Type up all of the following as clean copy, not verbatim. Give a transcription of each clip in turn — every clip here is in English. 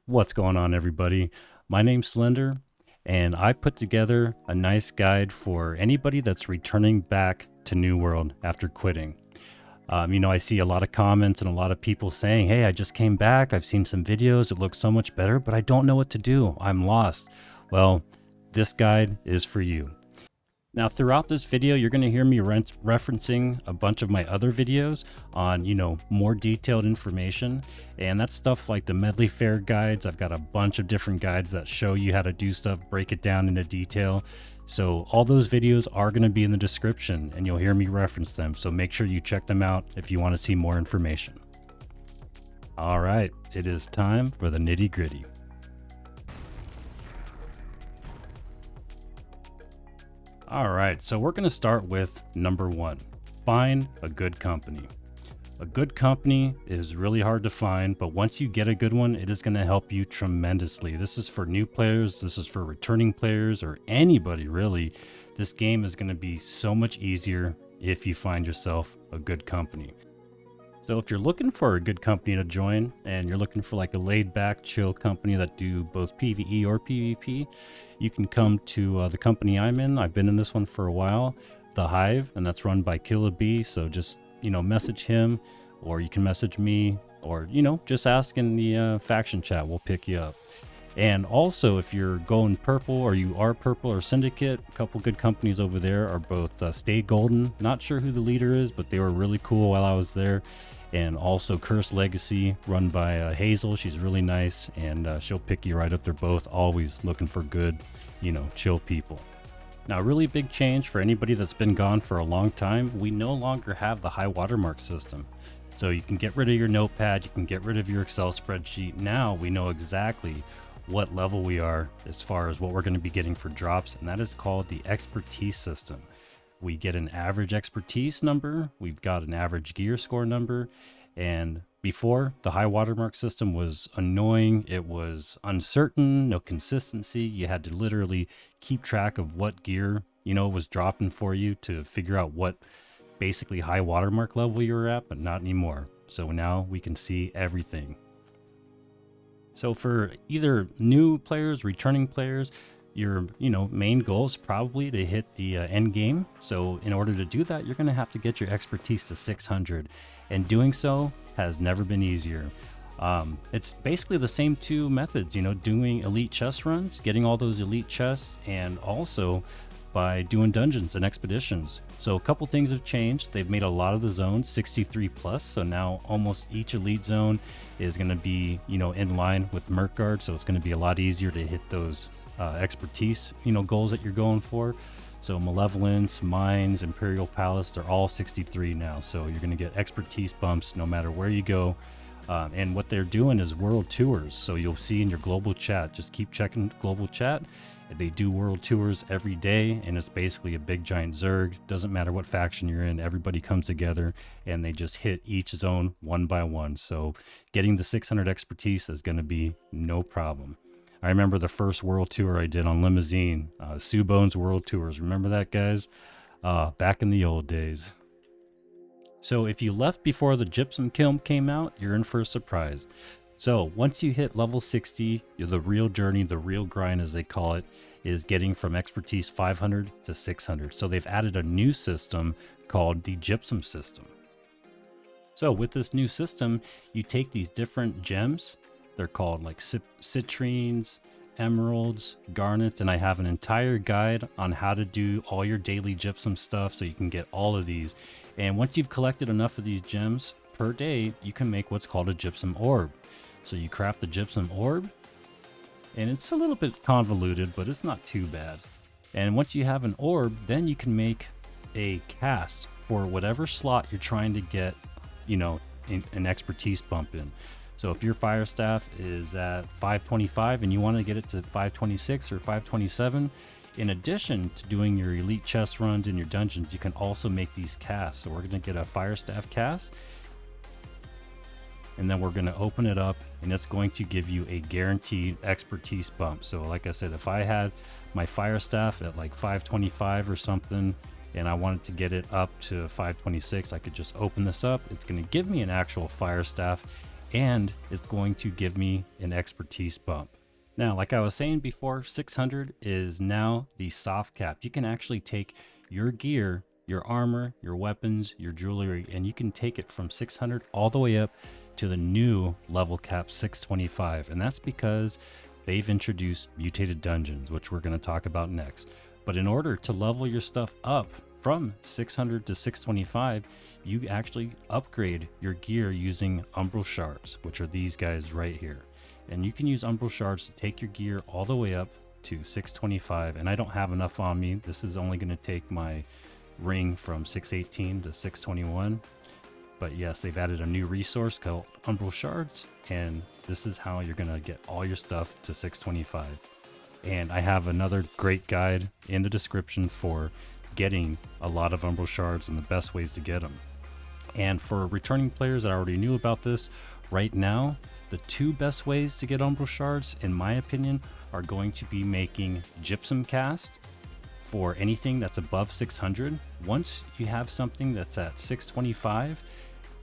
What's going on, everybody? My name's Slender, and I put together a nice guide for anybody that's returning back to New World after quitting. I see a lot of comments and a lot of people saying, hey, I just came back. I've seen some videos. It looks so much better, but I don't know what to do. I'm lost. Well, this guide is for you. Now, throughout this video, you're going to hear me referencing a bunch of my other videos on, more detailed information. And that's stuff like the Medley Fair guides. I've got a bunch of different guides that show you how to do stuff, break it down into detail. So all those videos are going to be in the description and you'll hear me reference them. So make sure you check them out if you want to see more information. All right, it is time for the nitty gritty. All right, so we're going to start with number one, find a good company. A good company is really hard to find, but once you get a good one, it is going to help you tremendously. This is for new players, this is for returning players, or anybody really. This game is going to be so much easier if you find yourself a good company. So if you're looking for a good company to join and you're looking for like a laid back, chill company that do both PvE or PvP, you can come to the company I'm in. I've been in this one for a while, The Hive, and that's run by Killa B. So just, message him, or you can message me, or, just ask in the faction chat. We'll pick you up. And also, if you're going purple, or you are purple or syndicate, a couple good companies over there are both Stay Golden. Not sure who the leader is, but they were really cool while I was there. And also Cursed Legacy, run by Hazel. She's really nice, and she'll pick you right up. They're both always looking for good, chill people. Now, a really big change for anybody that's been gone for a long time, we no longer have the high watermark system. So you can get rid of your notepad, you can get rid of your Excel spreadsheet. Now we know exactly what level we are as far as what we're going to be getting for drops, and that is called the expertise system. We get an average expertise number, we've got an average gear score number, and before, the high watermark system was annoying, it was uncertain, no consistency. You had to literally keep track of what gear, was dropping for you to figure out what basically high watermark level you were at, but not anymore. So now we can see everything. So for either new players, returning players, your main goal is probably to hit the end game. So in order to do that, you're going to have to get your expertise to 600, and doing so has never been easier. It's basically the same two methods, doing elite chest runs, getting all those elite chests, and also by doing dungeons and expeditions. So a couple things have changed. They've made a lot of the zones 63 plus, so now almost each elite zone is going to be in line with Merkgard, so it's going to be a lot easier to hit those expertise goals that you're going for. So Malevolence, Mines, Imperial Palace, they're all 63 now, so you're going to get expertise bumps no matter where you go. And what they're doing is world tours, so you'll see in your global chat, just keep checking global chat. They do world tours every day, and it's basically a big giant Zerg. Doesn't matter what faction you're in, everybody comes together and they just hit each zone one by one. So getting the 600 expertise is going to be no problem. I remember the first world tour I did on Limousine, Sue Bones World Tours. Remember that, guys? Back in the old days. So if you left before the Gypsum Kiln came out, you're in for a surprise. So once you hit level 60, the real journey, the real grind as they call it, is getting from expertise 500 to 600. So they've added a new system called the Gypsum System. So with this new system, you take these different gems. They're called like citrines, emeralds, garnets, and I have an entire guide on how to do all your daily gypsum stuff so you can get all of these. And once you've collected enough of these gems per day, you can make what's called a gypsum orb. So you craft the gypsum orb, and it's a little bit convoluted, but it's not too bad. And once you have an orb, then you can make a cast for whatever slot you're trying to get, an expertise bump in. So if your fire staff is at 525 and you want to get it to 526 or 527, in addition to doing your elite chest runs in your dungeons, you can also make these casts. So we're going to get a fire staff cast, and then we're going to open it up, and it's going to give you a guaranteed expertise bump. So like I said, if I had my fire staff at like 525 or something, and I wanted to get it up to 526, I could just open this up. It's going to give me an actual fire staff, and it's going to give me an expertise bump. Now, like I was saying before, 600 is now the soft cap. You can actually take your gear, your armor, your weapons, your jewelry, and you can take it from 600 all the way up to the new level cap 625. And that's because they've introduced Mutated Dungeons, which we're going to talk about next. But in order to level your stuff up from 600 to 625, you actually upgrade your gear using Umbral Shards, which are these guys right here. And you can use Umbral Shards to take your gear all the way up to 625. And I don't have enough on me. This is only going to take my ring from 618 to 621. But yes, they've added a new resource called Umbral Shards, and this is how you're going to get all your stuff to 625. And I have another great guide in the description for getting a lot of Umbral Shards and the best ways to get them. And for returning players that already knew about this, right now, the two best ways to get Umbral Shards, in my opinion, are going to be making Gypsum Cast for anything that's above 600. Once you have something that's at 625,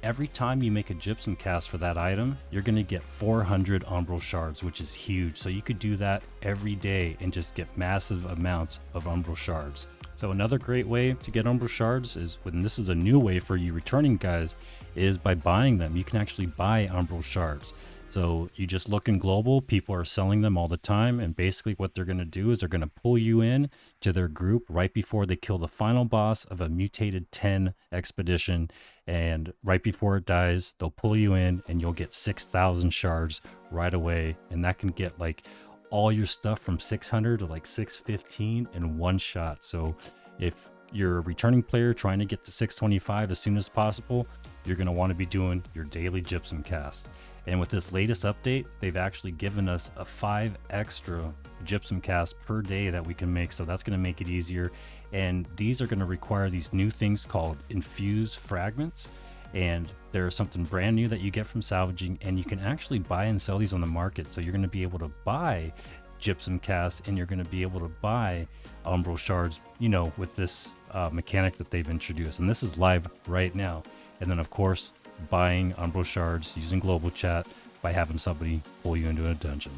every time you make a Gypsum Cast for that item, you're going to get 400 Umbral Shards, which is huge. So you could do that every day and just get massive amounts of Umbral Shards. So another great way to get Umbral Shards is, when this is a new way for you returning guys, is by buying them. You can actually buy Umbral Shards. So you just look in global, people are selling them all the time, and basically what they're going to do is they're going to pull you in to their group right before they kill the final boss of a mutated 10 expedition, and right before it dies, they'll pull you in and you'll get 6,000 shards right away, and that can get like all your stuff from 600 to like 615 in one shot. So if you're a returning player trying to get to 625 as soon as possible, you're going to want to be doing your daily Gypsum Cast. And with this latest update, they've actually given us a 5 extra Gypsum Cast per day that we can make. So that's going to make it easier. And these are going to require these new things called infused fragments. And there's something brand new that you get from salvaging, and you can actually buy and sell these on the market. So you're going to be able to buy Gypsum Cast, and you're going to be able to buy Umbral Shards, you know, with this mechanic that they've introduced. And this is live right now. And then of course, buying Umbral Shards using global chat by having somebody pull you into a dungeon.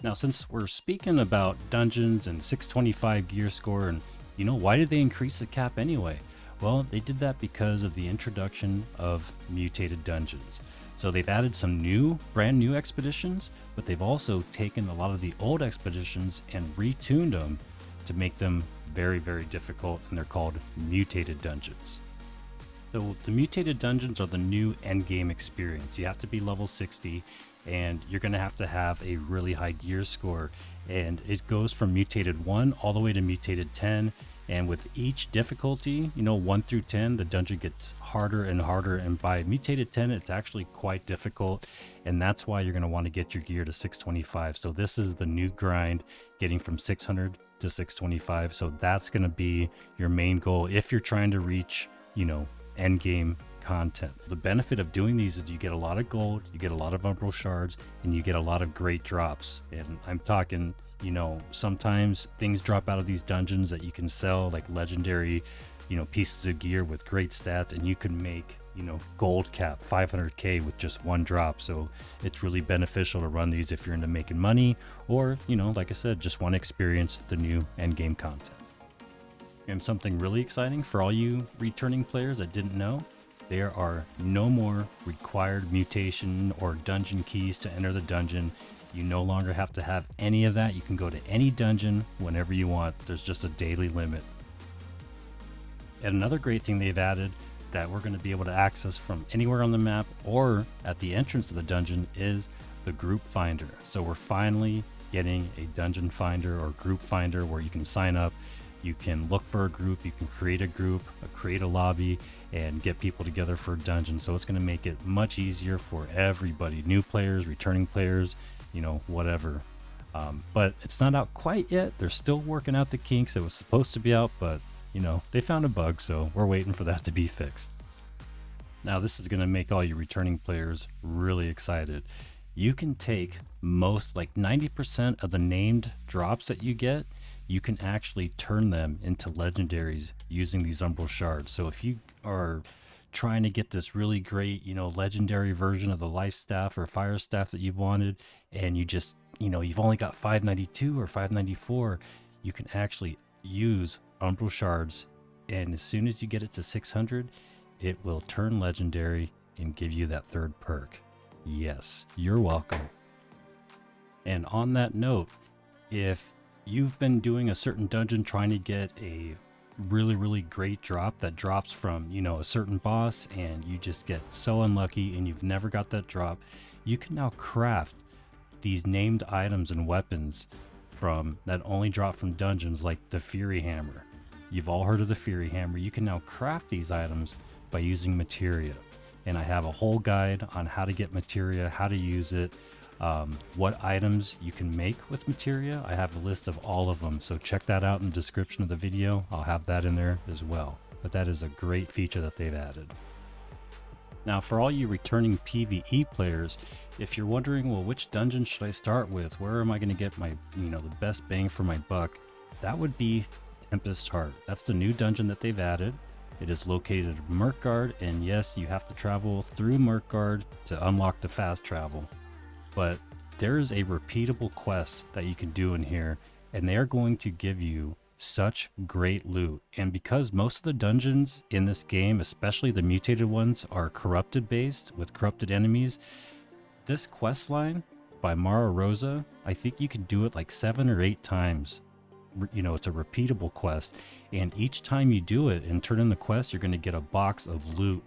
Now, since we're speaking about dungeons and 625 gear score, and you know, why did they increase the cap anyway? Well, they did that because of the introduction of Mutated Dungeons. So they've added some brand new expeditions, but they've also taken a lot of the old expeditions and retuned them to make them very, very difficult, and they're called Mutated Dungeons. So the Mutated Dungeons are the new endgame experience. You have to be level 60, and you're going to have a really high gear score. And it goes from Mutated 1 all the way to Mutated 10. And with each difficulty, you know, 1 through 10, the dungeon gets harder and harder. And by Mutated 10, it's actually quite difficult. And that's why you're going to want to get your gear to 625. So this is the new grind, getting from 600 to 625. So that's going to be your main goal if you're trying to reach, you know, end game content. The benefit of doing these is you get a lot of gold, you get a lot of Umbral Shards, and you get a lot of great drops. And I'm talking, you know, sometimes things drop out of these dungeons that you can sell, like legendary, you know, pieces of gear with great stats, and you can make, you know, gold cap 500k with just one drop. So it's really beneficial to run these if you're into making money, or, you know, like I said, just want to experience the new end game content. And something really exciting for all you returning players that didn't know, there are no more required mutation or dungeon keys to enter the dungeon. You no longer have to have any of that. You can go to any dungeon whenever you want. There's just a daily limit. And another great thing they've added that we're going to be able to access from anywhere on the map or at the entrance of the dungeon is the group finder. So we're finally getting a dungeon finder or group finder where you can sign up. You can look for a group, you can create a group, create a lobby, and get people together for a dungeon. So it's going to make it much easier for everybody, new players, returning players, you know, whatever. But it's not out quite yet. They're still working out the kinks. It was supposed to be out, but, you know, they found a bug, so we're waiting for that to be fixed. Now, this is going to make all you returning players really excited. You can take most, like 90% of the named drops that you get, you can actually turn them into legendaries using these Umbral Shards. So if you are trying to get this really great, legendary version of the life staff or fire staff that you've wanted, and you just, you've only got 592 or 594, you can actually use Umbral Shards, and as soon as you get it to 600, it will turn legendary and give you that third perk. Yes, you're welcome. And on that note, if you've been doing a certain dungeon trying to get a really great drop that drops from, a certain boss, and you just get so unlucky and you've never got that drop, you can now craft these named items and weapons from that only drop from dungeons, like the Fury Hammer. You've all heard of the Fury Hammer. You can now craft these items by using Materia, and I have a whole guide on how to get Materia, how to use it, what items you can make with Materia. I have a list of all of them, so check that out in the description of the video. I'll have that in there as well, but that is a great feature that they've added. Now, for all you returning PvE players, if you're wondering, well, which dungeon should I start with? Where am I going to get my, the best bang for my buck? That would be Tempest Heart. That's the new dungeon that they've added. It is located in Mirkgard, and yes, you have to travel through Mirkgard to unlock the fast travel. But there is a repeatable quest that you can do in here, and they are going to give you such great loot. And because most of the dungeons in this game, especially the mutated ones, are corrupted based with corrupted enemies, this quest line by Mara Rosa, I think you can do it like 7 or 8 times. It's a repeatable quest, and each time you do it and turn in the quest, you're going to get a box of loot,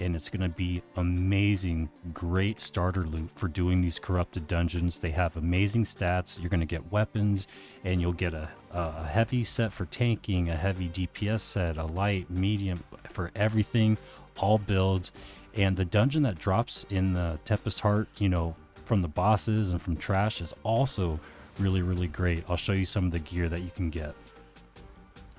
and it's going to be amazing, great starter loot for doing these corrupted dungeons. They have amazing stats. You're going to get weapons, and you'll get a heavy set for tanking, a heavy DPS set, a light, medium, for everything, all builds. And the dungeon that drops in the Tempest Heart, from the bosses and from trash, is also really great. I'll show you some of the gear that you can get.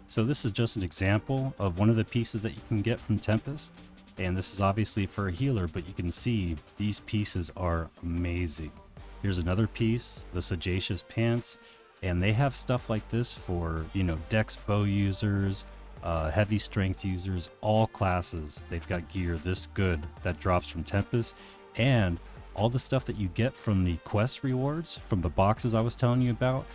So this is just an example of one of the pieces that you can get from Tempest, and this is obviously for a healer, but you can see these pieces are amazing. Here's another piece, the Sagacious Pants, and they have stuff like this for, dex bow users, heavy strength users, all classes. They've got gear this good that drops from Tempest, and all the stuff that you get from the quest rewards, from the boxes I was telling you about,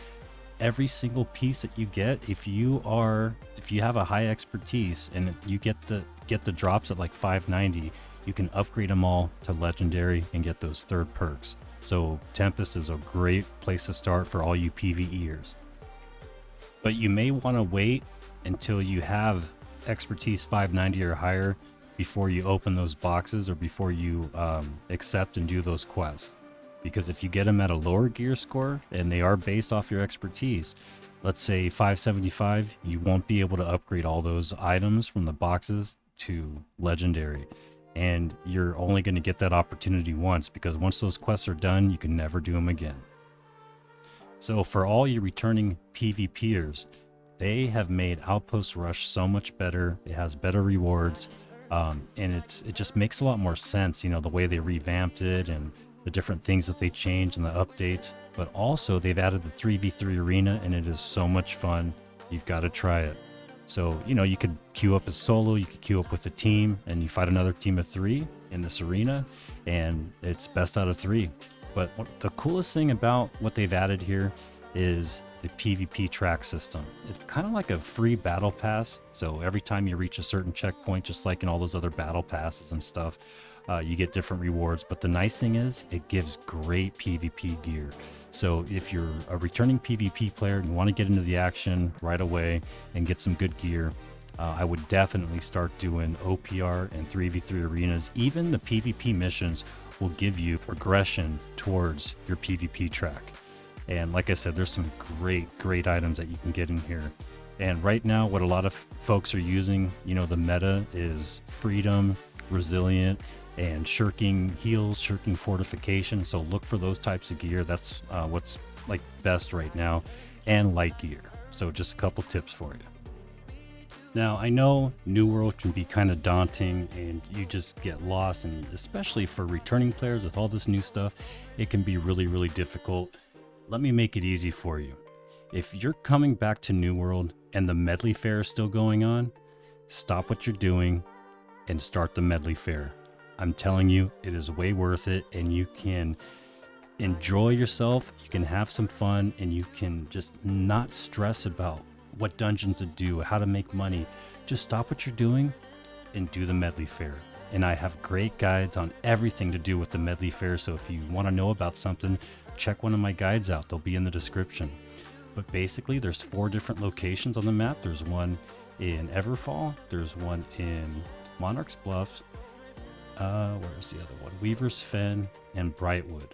every single piece that you get, if you have a high expertise and you get the drops at like 590, you can upgrade them all to legendary and get those third perks. So Tempest is a great place to start for all you PvEers. But you may want to wait until you have expertise 590 or higher before you open those boxes, or before you accept and do those quests. Because if you get them at a lower gear score, and they are based off your expertise, let's say 575, you won't be able to upgrade all those items from the boxes to legendary. And you're only going to get that opportunity once, because once those quests are done, you can never do them again. So for all you returning PvPers, they have made Outpost Rush so much better. It has better rewards. And it just makes a lot more sense, the way they revamped it and the different things that they changed and the updates. But also they've added the 3v3 arena, and it is so much fun. You've got to try it. So, you could queue up as solo, you could queue up with a team, and you fight another team of 3 in this arena, and it's best out of 3. But the coolest thing about what they've added here is the PvP track system. It's kind of like a free battle pass. So every time you reach a certain checkpoint, just like in all those other battle passes and stuff, you get different rewards. But the nice thing is it gives great PvP gear. So if you're a returning PvP player and you want to get into the action right away and get some good gear, I would definitely start doing OPR and 3v3 arenas. Even the PvP missions will give you progression towards your PvP track. And like I said, there's some great items that you can get in here. And right now, what a lot of folks are using, the meta is Freedom, Resilient, and Shirking Heals, Shirking Fortification. So look for those types of gear. That's what's like best right now. And light gear. So just a couple tips for you. Now, I know New World can be kind of daunting and you just get lost. And especially for returning players with all this new stuff, it can be really difficult. Let me make it easy for you. If you're coming back to New World and the Medley fair is still going on, stop what you're doing, and start the Medley Fair. I'm telling you, it is way worth it, and you can enjoy yourself, you can have some fun, and you can just not stress about what dungeons to do, how to make money. Just stop what you're doing and do the Medley Fair. And I have great guides on everything to do with the Medley Fair, so if you want to know about something, check one of my guides out. They'll be in the description. But basically, there's 4 different locations on the map. There's one in Everfall, there's one in Monarch's Bluff, where's the other one? Weaver's Fen and Brightwood.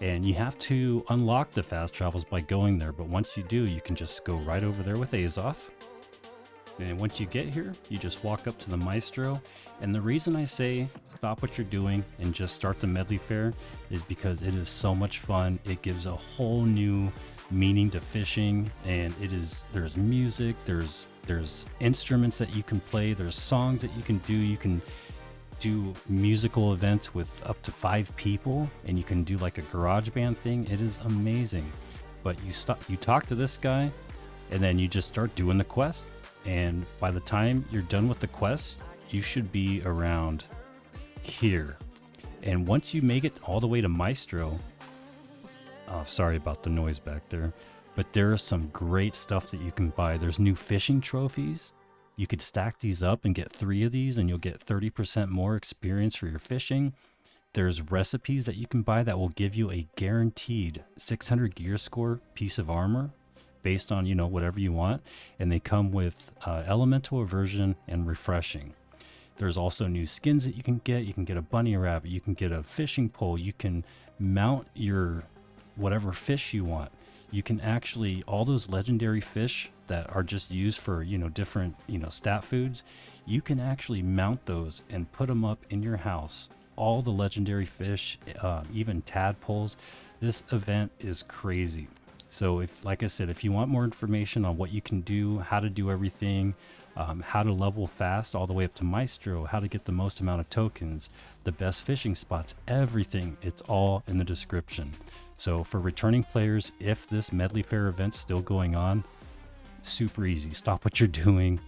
And you have to unlock the fast travels by going there, but once you do, you can just go right over there with Azoth. And once you get here, you just walk up to the Maestro. And the reason I say stop what you're doing and just start the Medley Fair is because it is so much fun. It gives a whole new meaning to fishing, and there's music, there's instruments that you can play, there's songs that you can do. You can do musical events with up to 5 people, and you can do like a garage band thing. It is amazing. But you talk to this guy, and then you just start doing the quest. And by the time you're done with the quest, you should be around here. And once you make it all the way to Maestro, oh, sorry about the noise back there, but there is some great stuff that you can buy. There's new fishing trophies. You could stack these up and get 3 of these, and you'll get 30% more experience for your fishing. There's recipes that you can buy that will give you a guaranteed 600 gear score piece of armor based on, whatever you want. And they come with elemental aversion and refreshing. There's also new skins that you can get. You can get a bunny rabbit. You can get a fishing pole. You can mount your whatever fish you want. You can actually, all those legendary fish that are just used for, different, stat foods, you can actually mount those and put them up in your house. All the legendary fish, even tadpoles. This event is crazy. So like I said, if you want more information on what you can do, how to do everything, how to level fast all the way up to Maestro, how to get the most amount of tokens, the best fishing spots, everything, it's all in the description. So for returning players, if this Medley Fair event's still going on, super easy. Stop what you're doing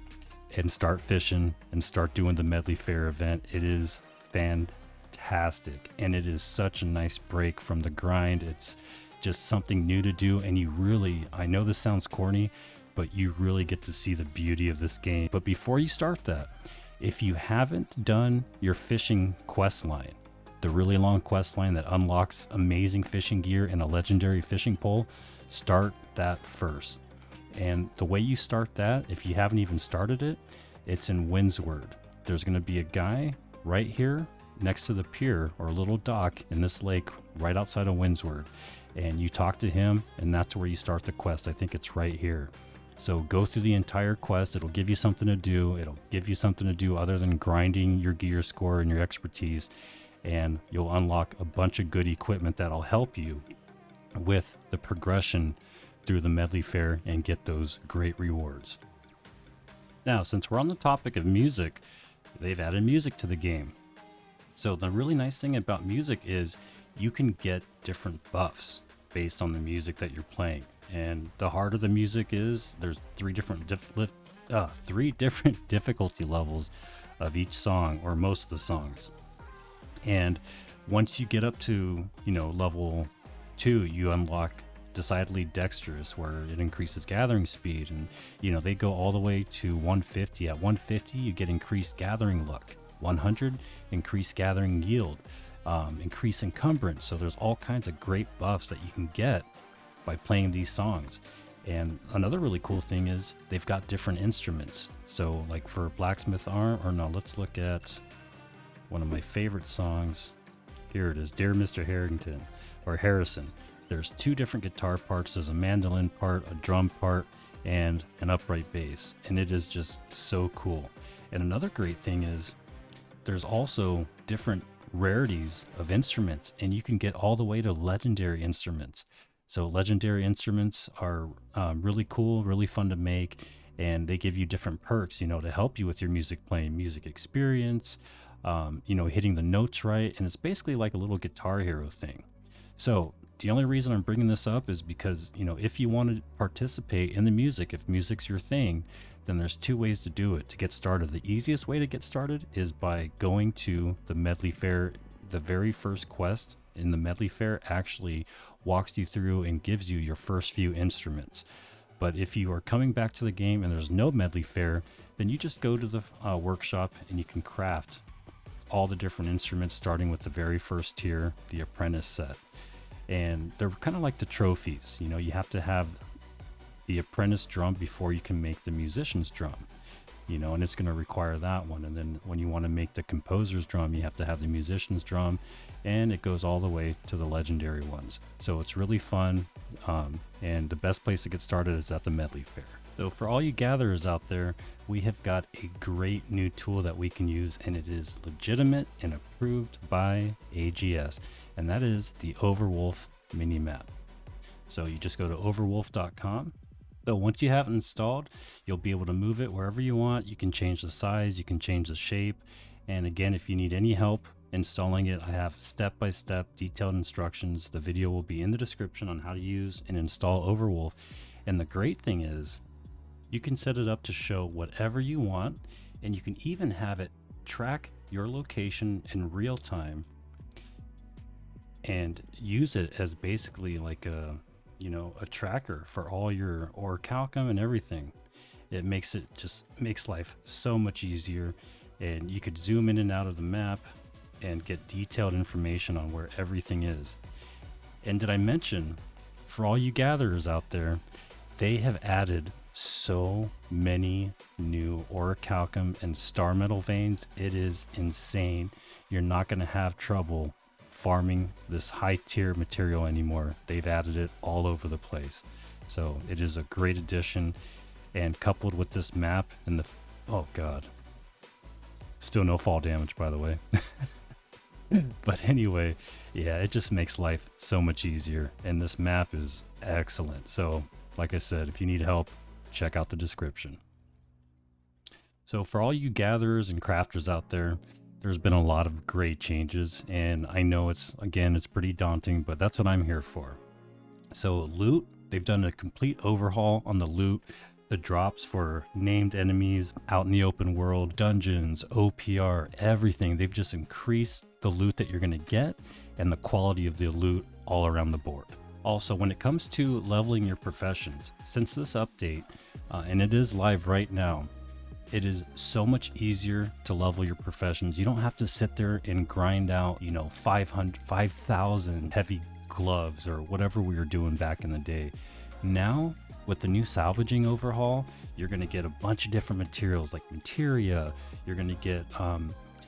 and start fishing and start doing the Medley Fair event. It is fantastic, and it is such a nice break from the grind. It's just something new to do, and I know this sounds corny, but you really get to see the beauty of this game. But before you start that, if you haven't done your fishing quest line, the really long quest line that unlocks amazing fishing gear and a legendary fishing pole, start that first. And the way you start that, if you haven't even started it, it's in Windsward. There's going to be a guy right here next to the pier or a little dock in this lake right outside of Windsward. And you talk to him, and that's where you start the quest. I think it's right here. So go through the entire quest. It'll give you something to do. It'll give you something to do other than grinding your gear score and your expertise. And you'll unlock a bunch of good equipment that'll help you with the progression through the Medley Fair and get those great rewards. Now, since we're on the topic of music, they've added music to the game. So the really nice thing about music is you can get different buffs based on the music that you're playing. And the harder the music is, there's 3 different difficulty levels of each song, or most of the songs. And once you get up to, level 2, you unlock Decidedly Dexterous, where it increases gathering speed. And, they go all the way to 150. At 150, you get increased gathering luck. 100, increased gathering yield. Increase encumbrance. So there's all kinds of great buffs that you can get by playing these songs. And another really cool thing is they've got different instruments. So like for Blacksmith Arm, let's look at one of my favorite songs. Here it is, Dear Mr. Harrison. There's 2 different guitar parts. There's a mandolin part, a drum part, and an upright bass. And it is just so cool. And another great thing is there's also different rarities of instruments, and you can get all the way to legendary instruments. So legendary instruments are really cool, really fun to make, and they give you different perks, to help you with your music playing, music experience, hitting the notes right. And it's basically like a little Guitar Hero thing. So the only reason I'm bringing this up is because, if you want to participate in the music, if music's your thing, then there's two ways to do it to get started. The easiest way to get started is by going to the Medley Fair. The very first quest in the Medley Fair actually walks you through and gives you your first few instruments. But if you are coming back to the game and there's no Medley Fair, then you just go to the workshop and you can craft all the different instruments, starting with the very first tier, the apprentice set. And they're kind of like the trophies. You know, you have to have the apprentice drum before you can make the musician's drum, you know, and it's going to require that one. And then when you want to make the composer's drum, you have to have the musician's drum, and it goes all the way to the legendary ones. So it's really fun, and the best place to get started is at the Medley Fair. So for all you gatherers out there, we have got a great new tool that we can use, and it is legitimate and approved by AGS, and that is the Overwolf mini-map. So you just go to overwolf.com. So once you have it installed, you'll be able to move it wherever you want. You can change the size, you can change the shape. And again, if you need any help installing it, I have step-by-step detailed instructions. The video will be in the description on how to use and install Overwolf. And the great thing is, you can set it up to show whatever you want, and you can even have it track your location in real time and use it as basically like a, you know, a tracker for all your orichalcum and everything. It makes life so much easier, and you could zoom in and out of the map and get detailed information on where everything is. And did I mention, for all you gatherers out there, they have added so many new orichalcum and star metal veins. It is insane. You're not going to have trouble farming this high tier material anymore. They've added it all over the place. So it is a great addition, and coupled with this map and the, oh god, still no fall damage, by the way. But anyway, yeah, it just makes life so much easier, and this map is excellent. So like I said, if you need help, check out the description. So for all you gatherers and crafters out there, there's been a lot of great changes, and I know it's pretty daunting, but that's what I'm here for. So loot, they've done a complete overhaul on the loot, the drops for named enemies out in the open world, dungeons, OPR, everything. They've just increased the loot that you're going to get and the quality of the loot all around the board. Also, when it comes to leveling your professions, since this update, and it is live right now, it is so much easier to level your professions. You don't have to sit there and grind out, 5,000 heavy gloves or whatever we were doing back in the day. Now, with the new Salvaging Overhaul, you're going to get a bunch of different materials like Materia. You're going to get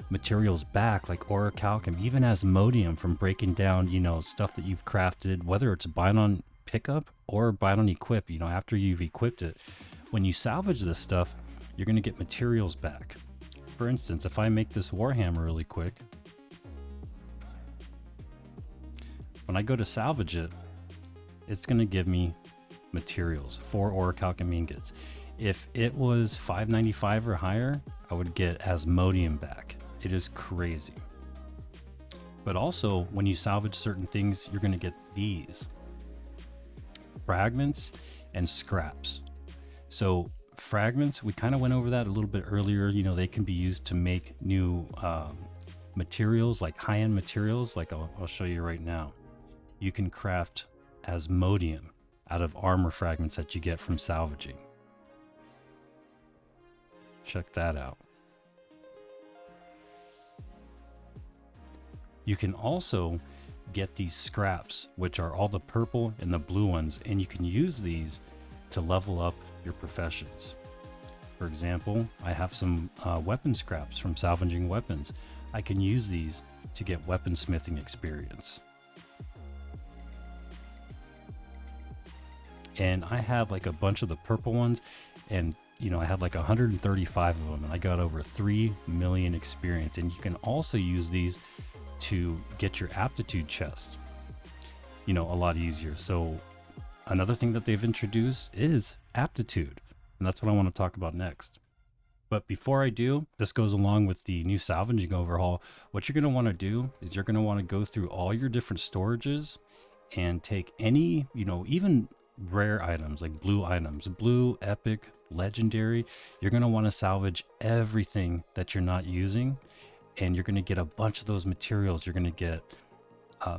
materials back like orichalcum, even asmodium from breaking down, stuff that you've crafted, whether it's bind on pickup or bind on equip, after you've equipped it. When you salvage this stuff, you're going to get materials back. For instance, if I make this Warhammer really quick, when I go to salvage it, it's going to give me materials, 4 orichalcum ingots. If it was 595 or higher, I would get asmodium back. It is crazy. But also, when you salvage certain things, you're going to get these fragments and scraps. So fragments, we kind of went over that a little bit earlier. They can be used to make new materials, like high-end materials, like I'll show you right now. You can craft asmodium out of armor fragments that you get from salvaging. Check that out. You can also get these scraps, which are all the purple and the blue ones, and you can use these to level up your professions. For example, I have some weapon scraps from salvaging weapons. I can use these to get weaponsmithing experience. And I have like a bunch of the purple ones, and I had like 135 of them, and I got over 3 million experience. And you can also use these to get your aptitude chest, a lot easier. So another thing that they've introduced is aptitude, and that's what I want to talk about next. But before I do, this goes along with the new Salvaging Overhaul. What you're going to want to do is you're going to want to go through all your different storages and take any, even rare items, like blue items, blue, epic, legendary. You're going to want to salvage everything that you're not using, and you're going to get a bunch of those materials. You're going to get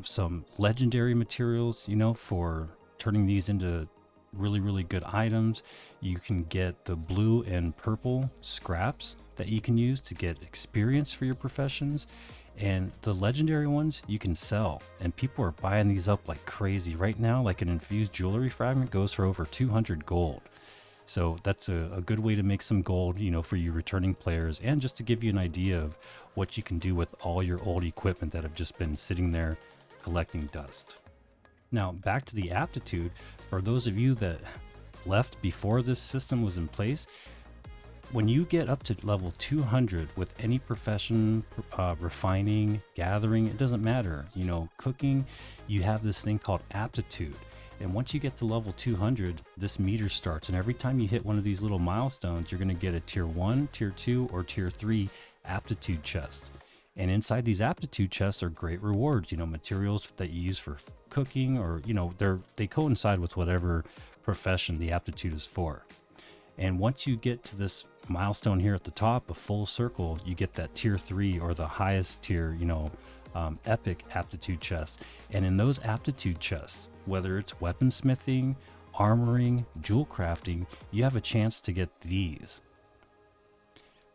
some legendary materials, you know, for turning these into really good items. You can get the blue and purple scraps that you can use to get experience for your professions, and the legendary ones you can sell, and people are buying these up like crazy right now. Like an infused jewelry fragment goes for over 200 gold, so that's a good way to make some gold, you know, for you returning players, and just to give you an idea of what you can do with all your old equipment that have just been sitting there collecting dust. Now back to the aptitude. For those of you that left before this system was in place, when you get up to level 200 with any profession, refining, gathering, it doesn't matter, you know, cooking, you have this thing called aptitude. And once you get to level 200, this meter starts, and every time you hit one of these little milestones, you're going to get a tier 1, tier 2, or tier 3 aptitude chest. And inside these aptitude chests are great rewards, you know, materials that you use for cooking, or, you know, they coincide with whatever profession the aptitude is for. And once you get to this milestone here at the top, a full circle, you get that tier 3 or the highest tier, you know, epic aptitude chest. And in those aptitude chests, whether it's weaponsmithing, armoring, jewel crafting, you have a chance to get these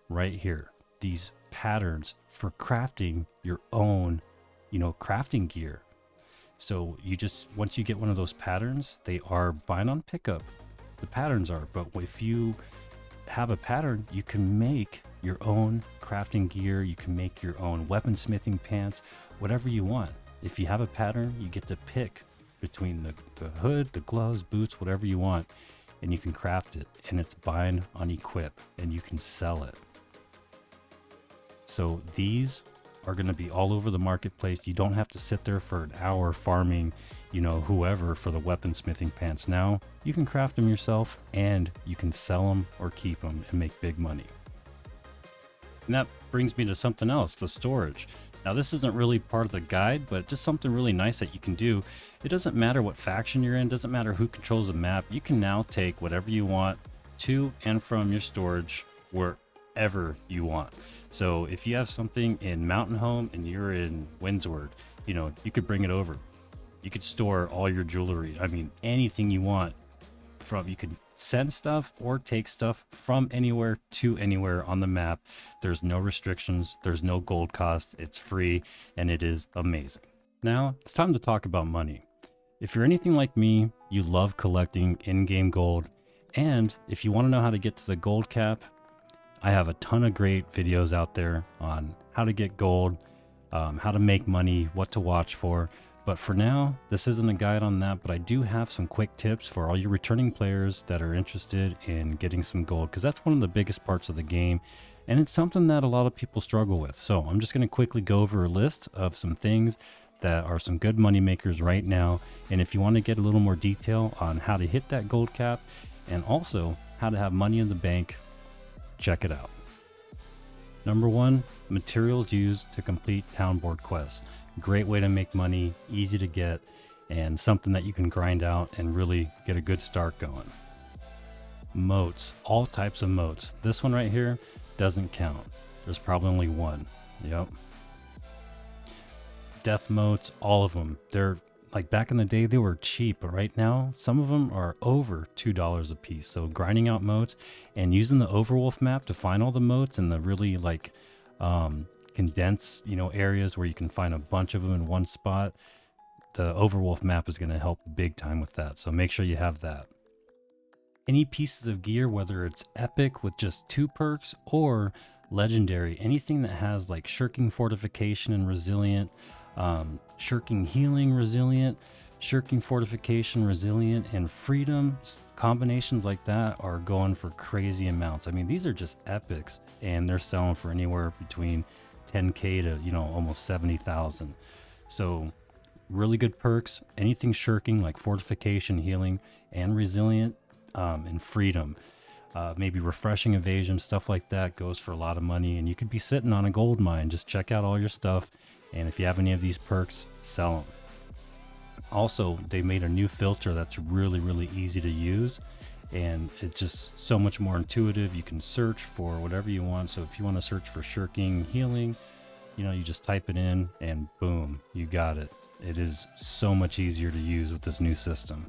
right here, these patterns for crafting your own, you know, crafting gear. So you just, once you get one of those patterns, they are bind on pickup, the patterns are, but if you have a pattern, you can make your own crafting gear, you can make your own weaponsmithing pants, whatever you want. If you have a pattern, you get to pick between the hood, the gloves, boots, whatever you want, and you can craft it, and it's bind on equip, and you can sell it. So these are going to be all over the marketplace. You don't have to sit there for an hour farming, you know, whoever for the weaponsmithing pants. Now you can craft them yourself, and you can sell them or keep them and make big money. And that brings me to something else, the storage. Now this isn't really part of the guide, but just something really nice that you can do. It doesn't matter what faction you're in, doesn't matter who controls the map. You can now take whatever you want to and from your storage wherever you want. So if you have something in Mountain Home and you're in Windsward, you know, you could bring it over. You could store all your jewelry. I mean, anything you want from, you could send stuff or take stuff from anywhere to anywhere on the map. There's no restrictions. There's no gold cost. It's free, and it is amazing. Now it's time to talk about money. If you're anything like me, you love collecting in-game gold. And if you want to know how to get to the gold cap, I have a ton of great videos out there on how to get gold, how to make money, what to watch for. But for now, this isn't a guide on that, but I do have some quick tips for all your returning players that are interested in getting some gold, because that's one of the biggest parts of the game, and it's something that a lot of people struggle with. So I'm just going to quickly go over a list of some things that are some good money makers right now. And if you want to get a little more detail on how to hit that gold cap and also how to have money in the bank, check it out. Number 1, materials used to complete town board quests. Great way to make money, easy to get, and something that you can grind out and really get a good start going. Moats, all types of moats. This one right here doesn't count. There's probably only one. Yep. Death moats, all of them. They're like, back in the day they were cheap, but right now some of them are over $2 a piece. So grinding out moats and using the Overwolf map to find all the moats and the really like condensed, you know, areas where you can find a bunch of them in one spot, the Overwolf map is going to help big time with that. So make sure you have that. Any pieces of gear, whether it's epic with just 2 perks or legendary, anything that has like shirking fortification and resilient, shirking healing resilient, shirking fortification resilient, and freedom, combinations like that are going for crazy amounts. I mean, these are just epics, and they're selling for anywhere between 10k to, you know, almost 70,000. So really good perks. Anything shirking like fortification, healing, and resilient, and freedom, maybe refreshing evasion, stuff like that goes for a lot of money, and you could be sitting on a gold mine. Just check out all your stuff, and if you have any of these perks, sell them. Also, they made a new filter that's really easy to use, and it's just so much more intuitive. You can search for whatever you want. So if you want to search for shirking healing, you know, you just type it in and boom, you got it. It is so much easier to use with this new system.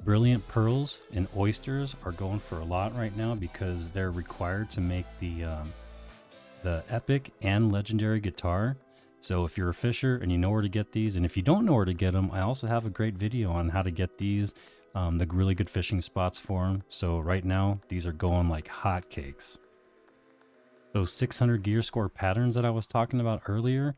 Brilliant pearls and oysters are going for a lot right now because they're required to make the epic and legendary guitar. So if you're a fisher and you know where to get these, and if you don't know where to get them, I also have a great video on how to get these, the really good fishing spots for them. So right now, these are going like hotcakes. Those 600 gear score patterns that I was talking about earlier,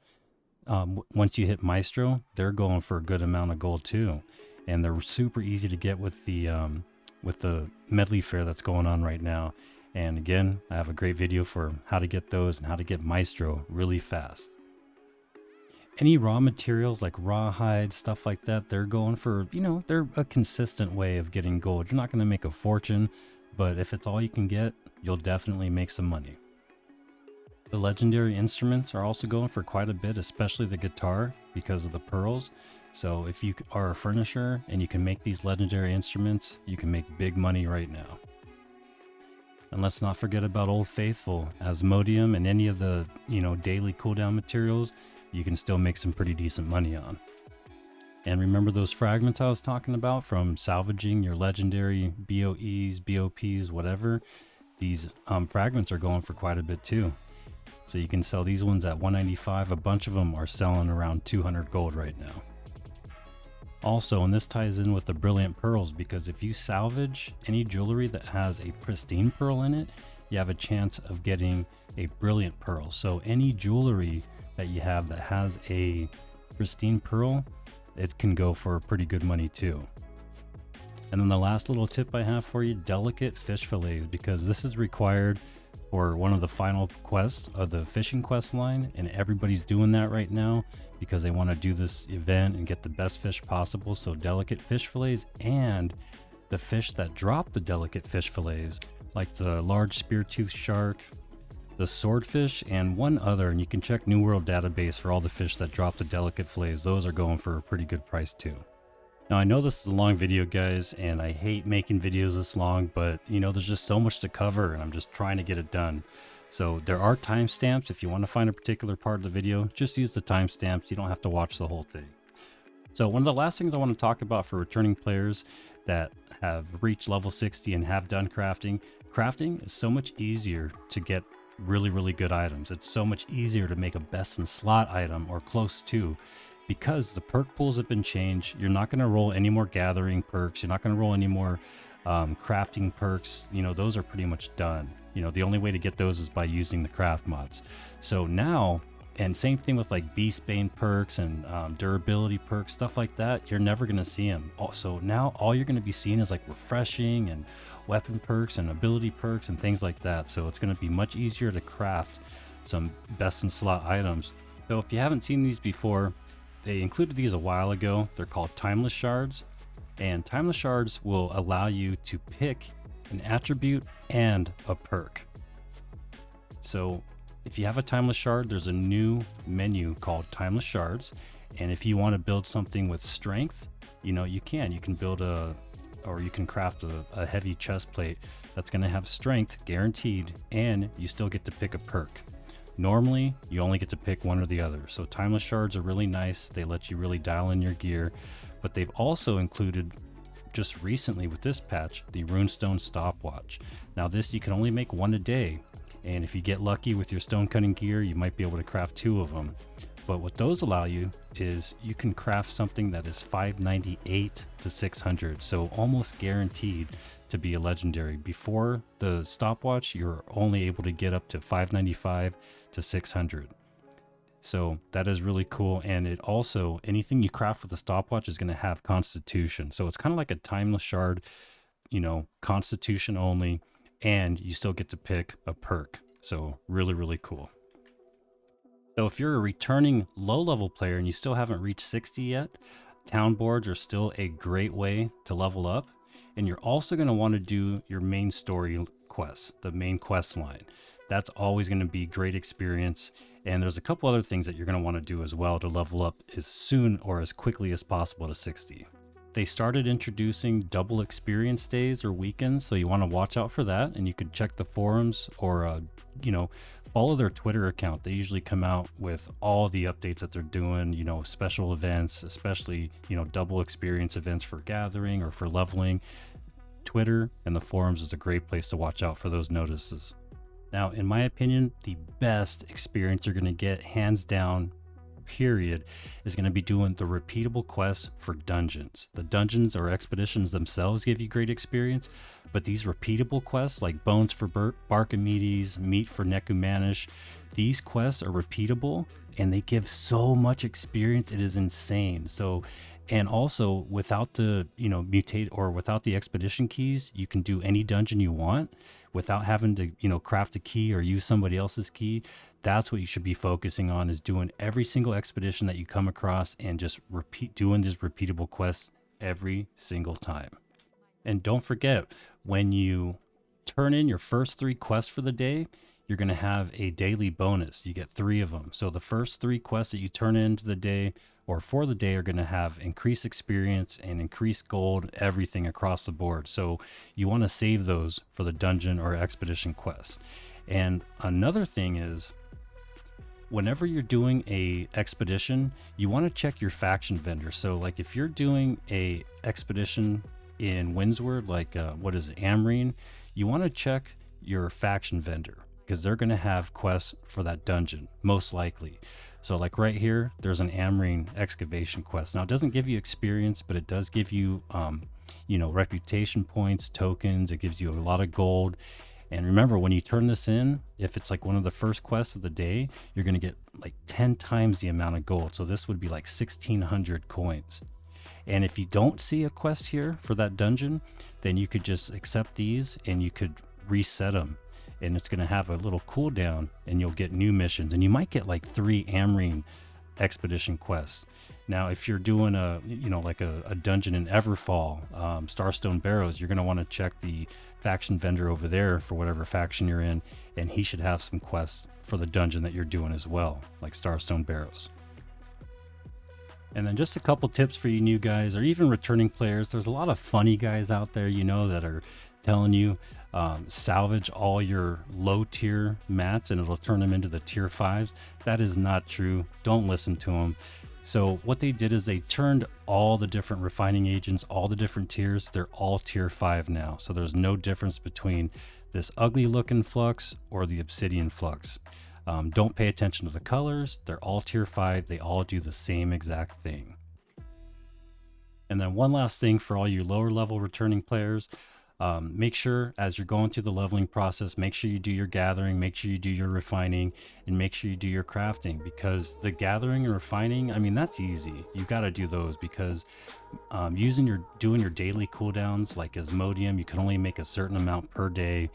once you hit Maestro, they're going for a good amount of gold too. And they're super easy to get with the Medley fair that's going on right now. And again, I have a great video for how to get those and how to get Maestro really fast. Any raw materials like rawhide, stuff like that, they're going for, you know, they're a consistent way of getting gold. You're not going to make a fortune, but if it's all you can get, you'll definitely make some money. The legendary instruments are also going for quite a bit, especially the guitar, because of the pearls. So if you are a furnisher and you can make these legendary instruments, you can make big money right now. And let's not forget about Old Faithful, Asmodeum, and any of the, you know, daily cooldown materials, you can still make some pretty decent money on. And remember those fragments I was talking about from salvaging your legendary BOEs, BOPs, whatever? These fragments are going for quite a bit too. So you can sell these ones at 195. A bunch of them are selling around 200 gold right now. Also, and this ties in with the brilliant pearls, because if you salvage any jewelry that has a pristine pearl in it, you have a chance of getting a brilliant pearl. So any jewelry that you have that has a pristine pearl, it can go for pretty good money too. And then the last little tip I have for you, delicate fish fillets, because this is required for one of the final quests of the fishing quest line, and everybody's doing that right now because they want to do this event and get the best fish possible. So delicate fish fillets and the fish that drop the delicate fish fillets, like the large speartooth shark, the swordfish, and one other, and you can check New World database for all the fish that drop the delicate fillets. Those are going for a pretty good price too. Now I know this is a long video, guys, and I hate making videos this long, but you know, there's just so much to cover and I'm just trying to get it done. So there are timestamps. If you want to find a particular part of the video, just use the timestamps. You don't have to watch the whole thing. So one of the last things I want to talk about for returning players that have reached level 60 and have done crafting, crafting is so much easier to get really good items. It's so much easier to make a best in slot item or close to, because the perk pools have been changed. You're not going to roll any more gathering perks. You're not going to roll any more crafting perks. You know, those are pretty much done. You know, the only way to get those is by using the craft mods. So now, and same thing with like Beastbane perks and durability perks, stuff like that, you're never going to see them. So now all you're going to be seeing is like refreshing and weapon perks and ability perks and things like that. So it's going to be much easier to craft some best in slot items. So if you haven't seen these before, they included these a while ago. They're called Timeless Shards, and Timeless Shards will allow you to pick an attribute and a perk. So if you have a Timeless Shard, there's a new menu called Timeless Shards, and if you want to build something with strength, you know, you can build or you can craft a heavy chest plate that's going to have strength guaranteed, and you still get to pick a perk. Normally, you only get to pick one or the other. So Timeless Shards are really nice. They let you really dial in your gear, but they've also included, just recently with this patch, the Runestone Stopwatch. Now this, you can only make one a day, and if you get lucky with your stone cutting gear, you might be able to craft 2 of them. But what those allow you is you can craft something that is 598 to 600, so almost guaranteed to be a legendary. Before the stopwatch, you're only able to get up to 595 to 600. So that is really cool. And it also, anything you craft with the stopwatch is going to have constitution. So it's kind of like a Timeless Shard, you know, constitution only, and you still get to pick a perk. So really cool. So if you're a returning low level player and you still haven't reached 60 yet, town boards are still a great way to level up. And you're also going to want to do your main story quests, the main quest line. That's always going to be great experience. And there's a couple other things that you're going to want to do as well to level up as soon or as quickly as possible to 60. They started introducing double experience days or weekends, so you want to watch out for that. And you could check the forums or, follow their Twitter account. They usually come out with all the updates that they're doing, special events, especially, double experience events for gathering or for leveling. Twitter and the forums is a great place to watch out for those notices. Now, in my opinion, the best experience you're going to get, hands down, period, is going to be doing the repeatable quests for dungeons. The dungeons or expeditions themselves give you great experience, but these repeatable quests like Bones for Barkamedes, Meat for Necumanish, these quests are repeatable and they give so much experience. It is insane. So, and also without the, mutate or without the expedition keys, you can do any dungeon you want without having to, craft a key or use somebody else's key. That's what you should be focusing on, is doing every single expedition that you come across and just doing these repeatable quests every single time. And don't forget, when you turn in your first 3 quests for the day, you're going to have a daily bonus. You get 3 of them. So the first 3 quests that you turn into the day or for the day are going to have increased experience and increased gold, everything across the board. So you want to save those for the dungeon or expedition quests. And another thing is, whenever you're doing a expedition, you want to check your faction vendor. So like if you're doing a expedition in Windsward, like Amrine, you want to check your faction vendor because they're going to have quests for that dungeon, most likely. So like right here, there's an Amrine excavation quest. Now it doesn't give you experience, but it does give you, reputation points, tokens. It gives you a lot of gold. And remember, when you turn this in, if it's like one of the first quests of the day, you're going to get like 10 times the amount of gold. So this would be like 1,600 coins. And if you don't see a quest here for that dungeon, then you could just accept these and you could reset them. And it's going to have a little cooldown and you'll get new missions. And you might get like 3 Amrine expedition quests. Now, if you're doing a dungeon in Everfall, Starstone Barrows, you're going to want to check the faction vendor over there for whatever faction you're in, and he should have some quests for the dungeon that you're doing as well, like Starstone Barrows. And then just a couple tips for you new guys or even returning players. There's a lot of funny guys out there, that are telling you salvage all your low tier mats and it'll turn them into the tier 5s. That is not true. Don't listen to them. So what they did is they turned all the different refining agents, all the different tiers, they're all tier 5 now. So there's no difference between this ugly looking flux or the obsidian flux. Don't pay attention to the colors. They're all tier 5. They all do the same exact thing. And then one last thing for all you lower level returning players, make sure as you're going through the leveling process, make sure you do your gathering, make sure you do your refining, and make sure you do your crafting, because the gathering and refining, that's easy. You've got to do those because doing your daily cooldowns like Asmodium, you can only make a certain amount per day,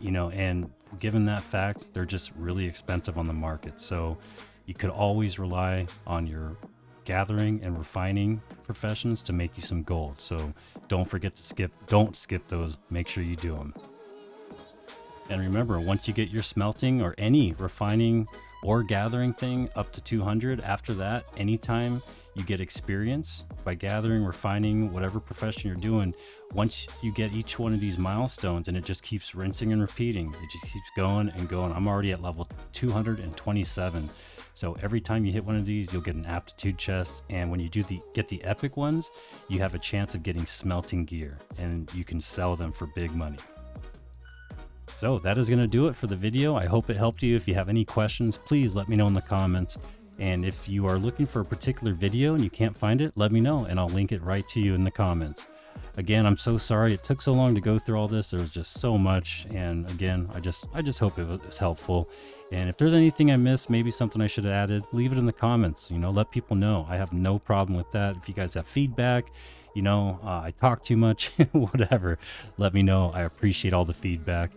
and given that fact, they're just really expensive on the market. So you could always rely on your gathering and refining professions to make you some gold. So don't skip those. Make sure you do them. And remember, once you get your smelting or any refining or gathering thing up to 200, after that, anytime you get experience by gathering, refining, whatever profession you're doing, once you get each one of these milestones, and it just keeps rinsing and repeating, it just keeps going and going. I'm already at level 227. So every time you hit one of these, you'll get an aptitude chest. And when you get the epic ones, you have a chance of getting smelting gear and you can sell them for big money. So that is going to do it for the video. I hope it helped you. If you have any questions, please let me know in the comments. And if you are looking for a particular video and you can't find it, let me know and I'll link it right to you in the comments. Again, I'm so sorry it took so long to go through all this. There was just so much. And again, I just hope it was helpful. And if there's anything I missed, maybe something I should have added, leave it in the comments, let people know. I have no problem with that. If you guys have feedback, I talk too much, whatever, let me know. I appreciate all the feedback.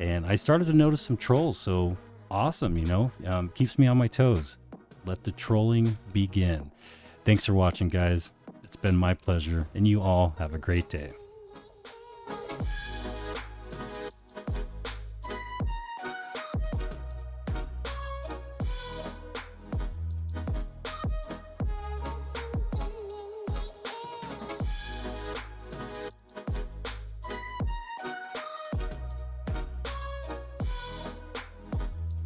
And I started to notice some trolls. So awesome, keeps me on my toes. Let the trolling begin. Thanks for watching, guys. It's been my pleasure, and you all have a great day.